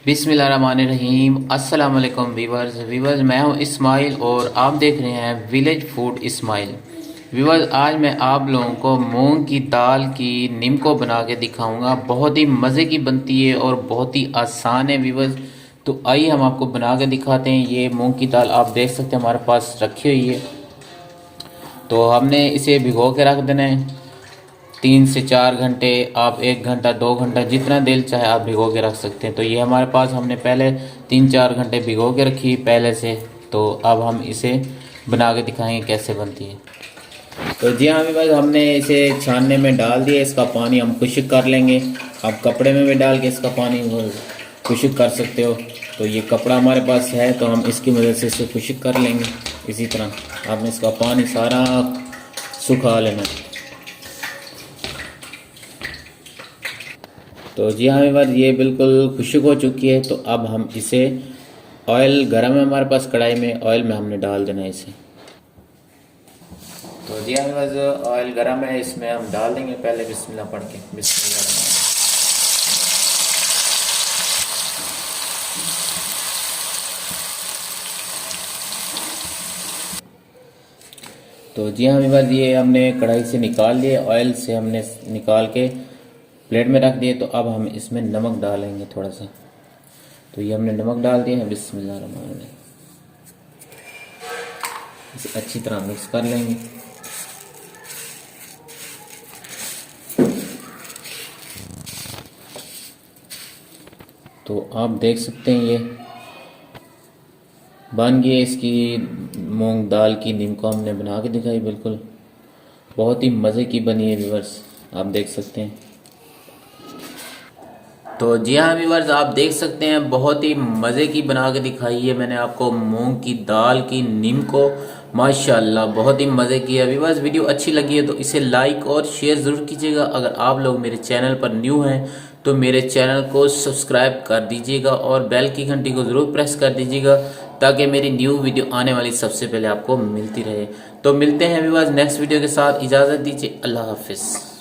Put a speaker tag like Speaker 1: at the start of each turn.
Speaker 1: बिस्मिल्लाहिर्रहमानिर्रहीम। अस्सलाम वालेकुम वीवर्स, मैं हूं इस्माइल और आप देख रहे हैं विलेज फूड इस्माइल। वीवर्स, आज मैं आप लोगों को मूंग की दाल की निम्को बना के दिखाऊंगा। बहुत ही मज़े की बनती है और बहुत ही आसान है वीवर्स। तो आइए हम आपको बना के दिखाते हैं। ये मूंग की दाल आप देख सकते हैं हमारे पास रखी हुई है। तो हमने इसे भिगो के रख देना है 3 से 4 घंटे। आप 1 घंटा 2 घंटा जितना देर चाहे आप भिगो के रख सकते हैं। तो ये हमारे पास हमने पहले 3-4 घंटे भिगो के रखी पहले से। तो अब हम इसे बना के दिखाएंगे कैसे बनती है। तो जी हाँ भाई, हमने इसे छानने में डाल दिया। इसका पानी हम खुश्क कर लेंगे। आप कपड़े में भी डाल के इसका पानी खुश्क कर सकते हो। तो ये कपड़ा हमारे पास है तो हम इसकी मदद से इसे खुश्क कर लेंगे। इसी तरह आपने इसका पानी सारा सुखा लेना। तो जी हाँ बात, ये बिल्कुल खुश्क हो चुकी है। तो अब हम इसे ऑयल गर्म है हमारे पास, कढ़ाई में ऑयल में हमने डाल देना है इसे। तो जी हाँ बस ऑयल गर्म है, इसमें हम डाल देंगे पहले बिस्मिल्लाह पढ़ के। बिस्मिल्लाह। तो जी हाँ बस ये हमने कढ़ाई से निकाल लिए, ऑयल से हमने निकाल के प्लेट में रख दिए। तो अब हम इसमें नमक डालेंगे थोड़ा सा। तो ये हमने नमक डाल दिया है। बिस्मिल्लाहिर्रहमानिर्रहीम। इसे अच्छी तरह मिक्स कर लेंगे। तो आप देख सकते हैं ये बन गई है। इसकी मूंग दाल की निम्को हमने बना के दिखाई, बिल्कुल बहुत ही मज़े की बनी है व्यूअर्स, आप देख सकते हैं। तो जी हाँ व्यूअर्स, आप देख सकते हैं बहुत ही मज़े की बना के दिखाई है मैंने आपको मूंग की दाल की निम्को। माशाल्लाह बहुत ही मज़े की है व्यूअर्स। वीडियो अच्छी लगी है तो इसे लाइक और शेयर ज़रूर कीजिएगा। अगर आप लोग मेरे चैनल पर न्यू हैं तो मेरे चैनल को सब्सक्राइब कर दीजिएगा और बेल की घंटी को ज़रूर प्रेस कर दीजिएगा ताकि मेरी न्यू वीडियो आने वाली सबसे पहले आपको मिलती रहे। तो मिलते हैं व्यूअर्स नेक्स्ट वीडियो के साथ। इजाज़त दीजिए। अल्लाह हाफिज़।